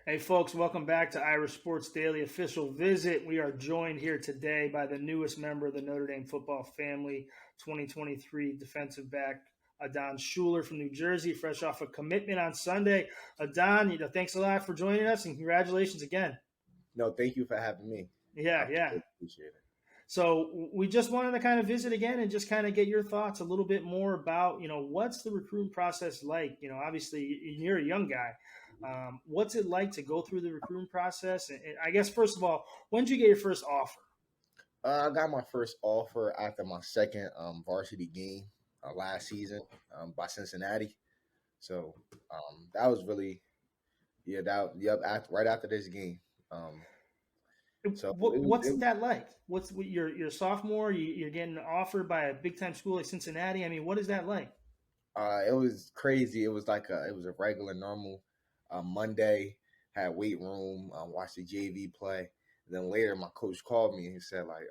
Hey, folks, welcome back to Irish Sports Daily official visit. We are joined here today by the newest member of the Notre Dame football family, 2023 defensive back Adon Shuler from New Jersey, fresh off a commitment on Sunday. Adon, thanks a lot for joining us and congratulations again. No, thank you for having me. I Yeah, yeah. really appreciate it. So we just wanted to kind of visit again and just kind of get your thoughts a little bit more about, what's the recruiting process like? Obviously you're a young guy. What's it like to go through the recruiting process? And I guess first of all, when did you get your first offer? I got my first offer after my second varsity game last season by Cincinnati. So that was really right after this game. Um, so What's that like? What's your sophomore? You're getting offered by a big time school like Cincinnati. I mean, what is that like? it was crazy. It was a regular normal Monday. Had weight room. Watched the JV play. Then later, my coach called me and he said like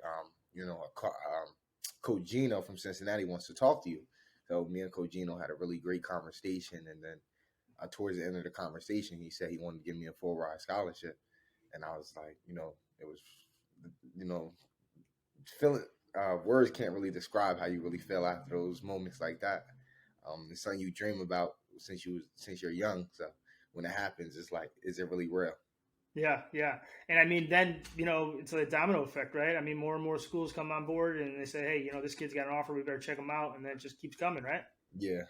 Coach Gino from Cincinnati wants to talk to you. So me and Coach Gino had a really great conversation, and then towards the end of the conversation, he said he wanted to give me a full ride scholarship, and I was like, it was, you know, feeling. Words can't really describe how you really feel after those moments like that. It's something you dream about since you're young. So when it happens, it's like, is it really real? Yeah, yeah. And I mean, then, it's a domino effect, right? I mean, more and more schools come on board and they say, hey, this kid's got an offer. We better check him out. And then it just keeps coming, right? Yeah.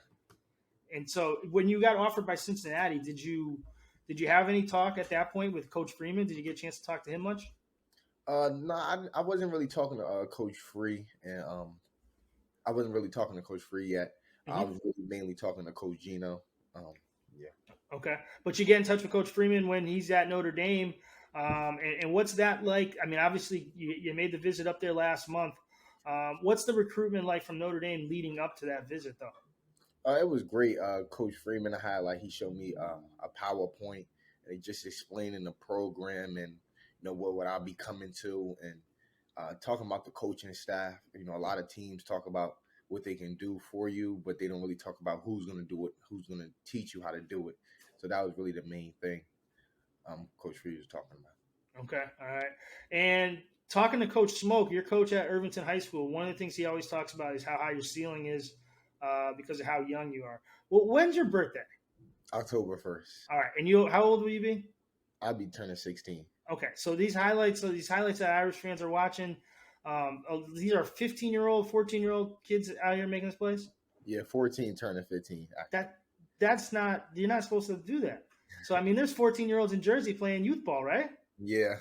And so when you got offered by Cincinnati, did you have any talk at that point with Coach Freeman? Did you get a chance to talk to him much? No, I wasn't really talking to Coach Free, and I wasn't really talking to Coach Free yet. I Hmm. was really mainly talking to Coach Gino. Um, yeah. Okay. But you get in touch with Coach Freeman when he's at Notre Dame. And what's that like? I mean, obviously, you made the visit up there last month. What's the recruitment like from Notre Dame leading up to that visit, though? It was great. Coach Freeman, I had like he showed me a PowerPoint and he just explaining the program and what would I be coming to and talking about the coaching staff. A lot of teams talk about what they can do for you, but they don't really talk about who's going to do it, who's going to teach you how to do it. So that was really the main thing Coach Freeman was talking about. Okay, all right. And talking to Coach Smoke, your coach at Irvington High School, one of the things he always talks about is how high your ceiling is because of how young you are. Well, when's your birthday? October 1st, All right, and how old will you be? I'll be turning 16. Okay, so these highlights that Irish fans are watching, these are 15-year-old, 14-year-old kids out here making this plays. Yeah, 14 turning 15 actually. That that's not you're not supposed to do that. So I mean, there's 14-year-olds in Jersey playing youth ball, right? Yeah,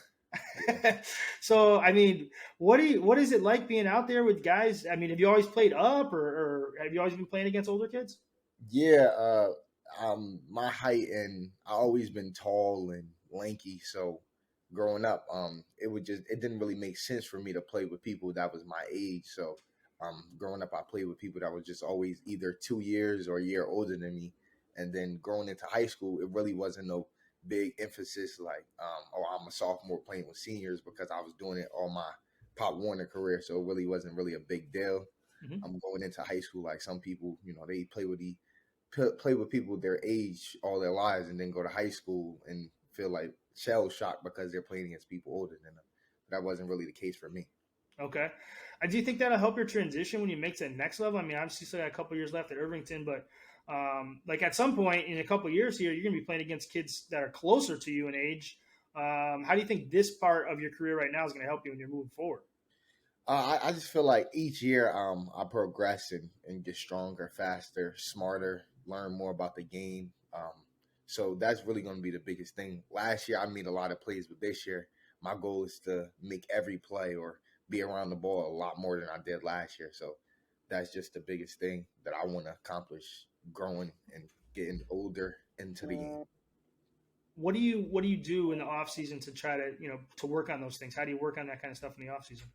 yeah. So I mean, what is it like being out there with guys? I mean, have you always played up, or have you always been playing against older kids? Yeah, my height and I always been tall and lanky. So growing up, it didn't really make sense for me to play with people that was my age. So, growing up, I played with people that was just always either 2 years or a year older than me. And then growing into high school, it really wasn't no big emphasis like, oh, I'm a sophomore playing with seniors because I was doing it all my Pop Warner career. So it really wasn't really a big deal. Mm-hmm. I'm going into high school like some people, they play with people their age all their lives and then go to high school and feel like shell shocked because they're playing against people older than them. That wasn't really the case for me. Okay. I do you think that'll help your transition when you make to the next level? I mean, obviously, you still got a couple years left at Irvington, but like at some point in a couple years here, you're going to be playing against kids that are closer to you in age. How do you think this part of your career right now is going to help you when you're moving forward? I just feel like each year I progress and get stronger, faster, smarter, learn more about the game. So that's really going to be the biggest thing. Last year I made a lot of plays, but this year my goal is to make every play or be around the ball a lot more than I did last year. So that's just the biggest thing that I want to accomplish growing and getting older into the game. What do you do in the off season to try to to work on those things? How do you work on that kind of stuff in the off season?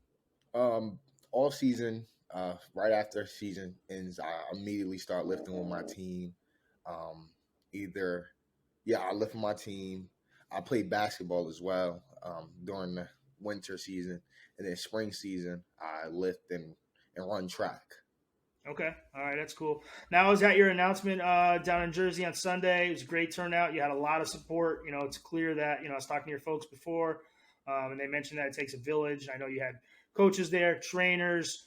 Um, all season, right after season ends, I immediately start lifting with my team. Um, either, yeah, I lift with my team. I play basketball as well during the winter season, and then spring season, I lift and run track. Okay. All right. That's cool. Now, I was at your announcement down in Jersey on Sunday. It was a great turnout. You had a lot of support. It's clear that, I was talking to your folks before, and they mentioned that it takes a village. I know you had coaches there, trainers,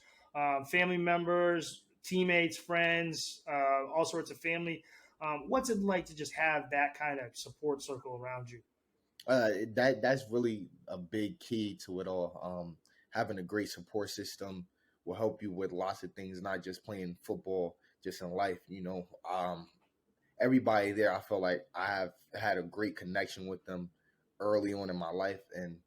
family members, teammates, friends, all sorts of family. What's it like to just have that kind of support circle around you? That's really a big key to it all. Having a great support system will help you with lots of things, not just playing football, just in life. Everybody there, I feel like I have had a great connection with them early on in my life, and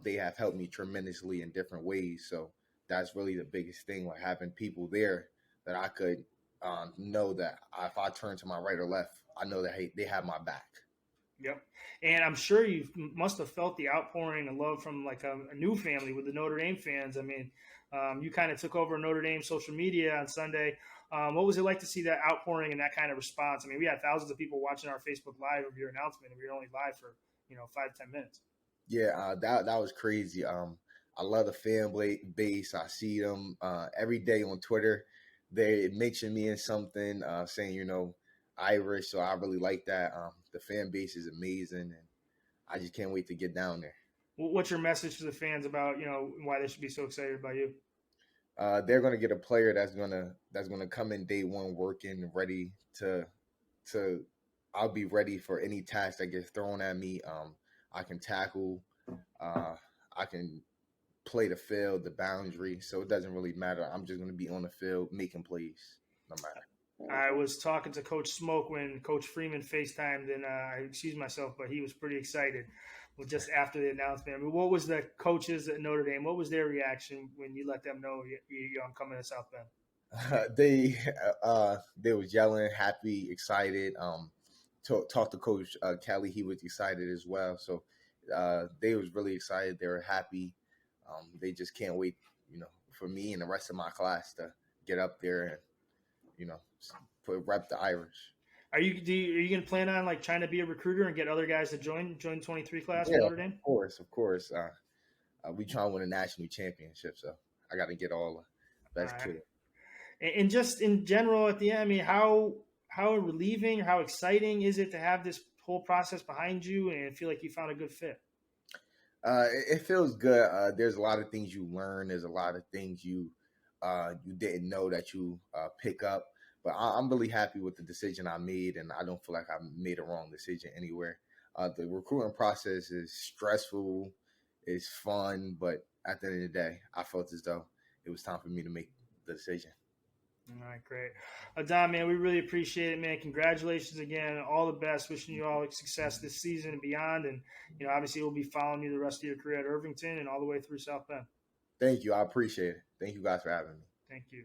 they have helped me tremendously in different ways. So that's really the biggest thing, like having people there that I could know that if I turn to my right or left, I know that hey, they have my back. Yep. And I'm sure you must have felt the outpouring of love from like a new family with the Notre Dame fans. I mean, you kind of took over Notre Dame social media on Sunday. What was it like to see that outpouring and that kind of response? I mean, we had thousands of people watching our Facebook Live of your announcement, and we were only live for 5-10 minutes. Yeah, that was crazy. I love the base. I see them every day on Twitter. They mention me in something, saying Irish. So I really like that. The fan base is amazing, and I just can't wait to get down there. What's your message to the fans about why they should be so excited about you? They're gonna get a player that's gonna come in day one working, ready to. I'll be ready for any task that gets thrown at me. I can tackle. Uh, I can play the field, the boundary. So it doesn't really matter. I'm just going to be on the field making plays, no matter. I was talking to Coach Smoke when Coach Freeman FaceTimed, and I excused myself, but he was pretty excited just after the announcement. I mean, what was the coaches at Notre Dame? What was their reaction when you let them know I'm coming to South Bend? They was yelling, happy, excited. Talked to Coach Kelly. He was excited as well. So they was really excited. They were happy. They just can't wait, for me and the rest of my class to get up there and rep the Irish. Are you going to plan on like trying to be a recruiter and get other guys to join 23 class for Yeah, Notre Dame? of course. We try to win a national championship, so I got to get all the best kids. And just in general, at the end, I mean, how relieving, how exciting is it to have this whole process behind you and feel like you found a good fit? It feels good. There's a lot of things you learn. There's a lot of things you didn't know that you pick up. But I'm really happy with the decision I made, and I don't feel like I made a wrong decision anywhere. The recruiting process is stressful, it's fun, but at the end of the day, I felt as though it was time for me to make the decision. All right, great. Adon, man, we really appreciate it, man. Congratulations again. All the best. Wishing you all success this season and beyond. And, obviously we'll be following you the rest of your career at Irvington and all the way through South Bend. Thank you. I appreciate it. Thank you guys for having me. Thank you.